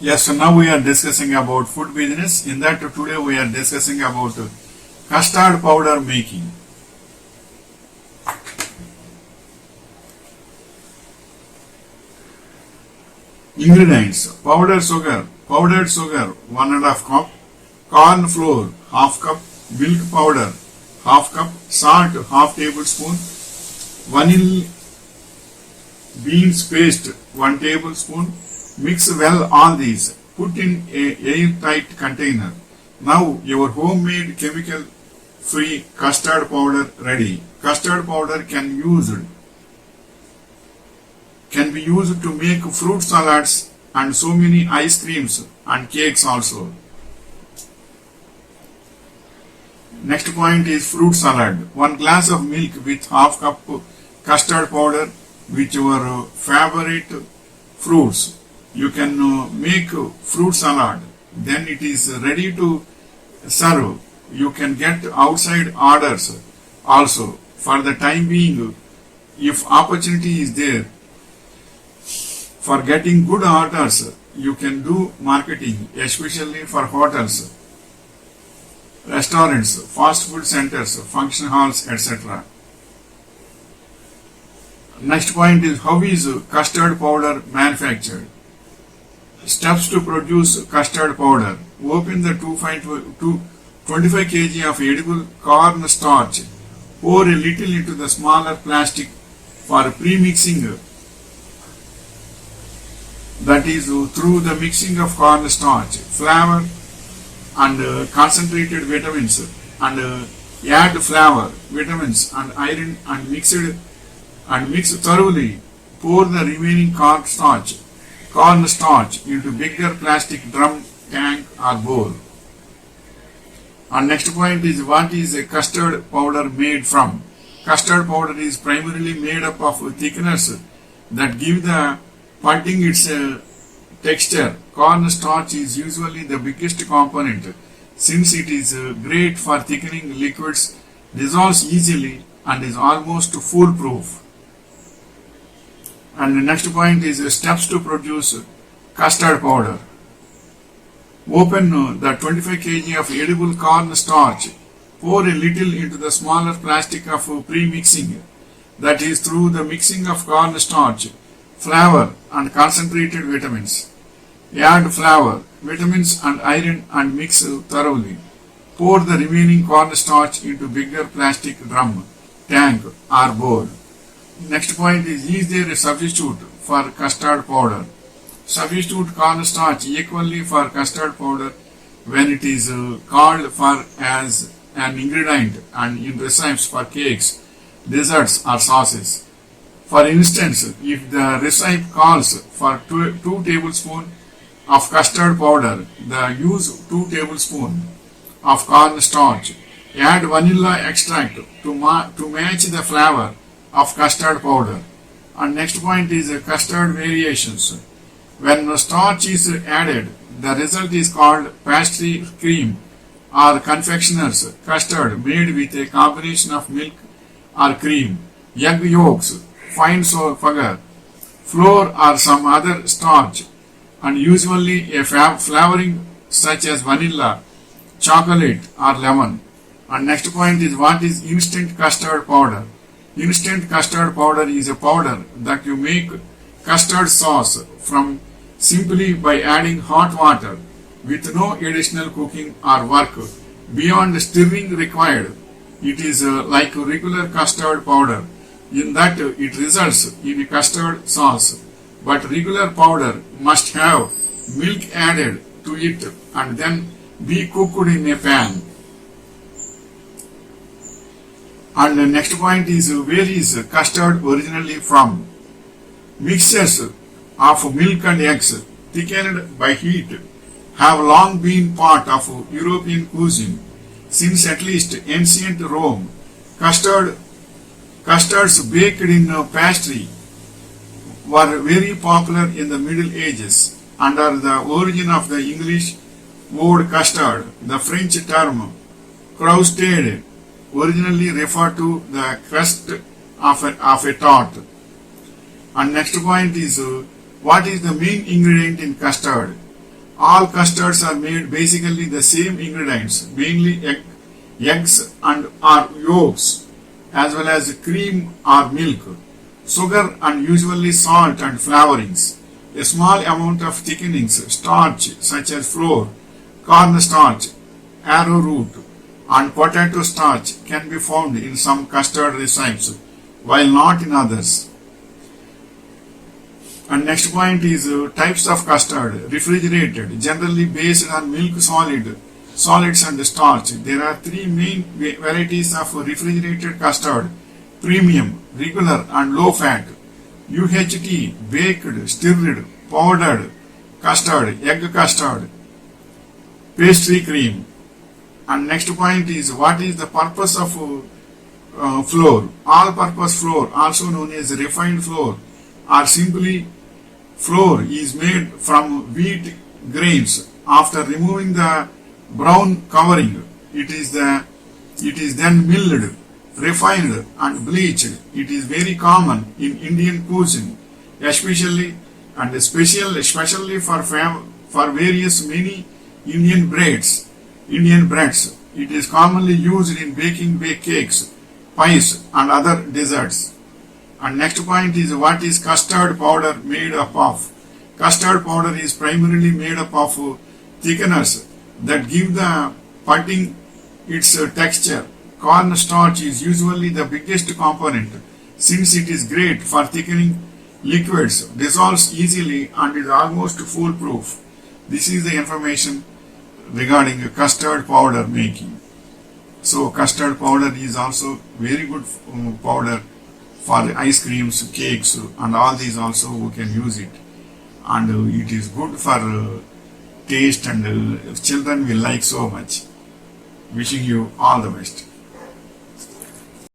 Yes, so now we are discussing about food business. In that today we are discussing about custard powder making. Ingredients: powdered sugar 1.5 cup, corn flour half cup, milk powder half cup, salt half tablespoon, vanilla beans paste 1 tablespoon. Mix well all these. Put in a airtight container. Now your homemade chemical free custard powder ready. Custard powder can be used to make fruit salads and so many ice creams and cakes also. Next point is fruit salad. 1 glass of milk with half cup custard powder with your favorite fruits. You can make fruit salad. Then it is ready to serve. You can get outside orders also. For the time being, if opportunity is there for getting good orders, you can do marketing, especially for hotels, restaurants, fast food centers, function halls, etc. Next point is, how is custard powder manufactured? Steps to produce custard powder. Open the 25 kg of edible corn starch. Pour a little into the smaller plastic for pre-mixing. That is through the mixing of corn starch, flour and concentrated vitamins, and add flour, vitamins and iron and mix thoroughly. Pour the remaining corn starch into bigger plastic drum, tank or bowl. And next point is, what is a custard powder made from? Custard powder is primarily made up of thickeners that give the pudding its texture. Corn starch is usually the biggest component since it is great for thickening liquids, dissolves easily and is almost foolproof. And the next point is steps to produce custard powder. Open the 25 kg of edible corn starch. Pour a little into the smaller plastic of pre-mixing. That is through the mixing of corn starch, flour and concentrated vitamins. Add flour, vitamins and iron and mix thoroughly. Pour the remaining corn starch into bigger plastic drum, tank or bowl. Next point is there a substitute for custard powder? Substitute cornstarch equally for custard powder when it is called for as an ingredient and in recipes for cakes, desserts or sauces. For instance, if the recipe calls for 2 tablespoons of custard powder, use 2 tablespoons of cornstarch. Add vanilla extract to match the flavor of custard powder. And next point is custard variations. When the starch is added, the result is called pastry cream or confectioner's custard made with a combination of milk or cream, egg yolks, fine sugar, flour or some other starch, and usually a flavoring such as vanilla, chocolate or lemon. And next point is, what is instant custard powder? Instant custard powder is a powder that you make custard sauce from simply by adding hot water with no additional cooking or work beyond stirring required. It is like regular custard powder in that it results in a custard sauce, but regular powder must have milk added to it and then be cooked in a pan. And the next point is, where is custard originally from? Mixtures of milk and eggs thickened by heat have long been part of European cuisine. Since at least ancient Rome, custards baked in pastry were very popular in the Middle Ages and are the origin of the English word custard. The French term croustade originally referred to the crust of a tart. And next point is, what is the main ingredient in custard? All custards are made basically the same ingredients, mainly eggs and or yolks, as well as cream or milk, sugar and usually salt and flavorings. A small amount of thickenings, starch such as flour, cornstarch, arrowroot, and potato starch can be found in some custard recipes, while not in others. And next point is types of custard. Refrigerated, generally based on milk solids and starch. There are three main varieties of refrigerated custard: premium, regular, and low fat. UHT, baked, stirred, powdered custard, egg custard, pastry cream. And next point is what is the purpose of flour. All-purpose flour, also known as refined flour, or simply flour, is made from wheat grains. After removing the brown covering, it is then milled, refined, and bleached. It is very common in Indian cuisine, especially for various many Indian breads. It is commonly used in baking cakes, pies, and other desserts. And next point is what is custard powder made up of. Custard powder is primarily made up of thickeners that give the pudding its texture. Cornstarch is usually the biggest component, since it is great for thickening liquids, dissolves easily, and is almost foolproof. This is the information regarding custard powder making. So custard powder is also very good powder for ice creams, cakes, and all these also we can use it. And it is good for taste, and children will like so much. Wishing you all the best.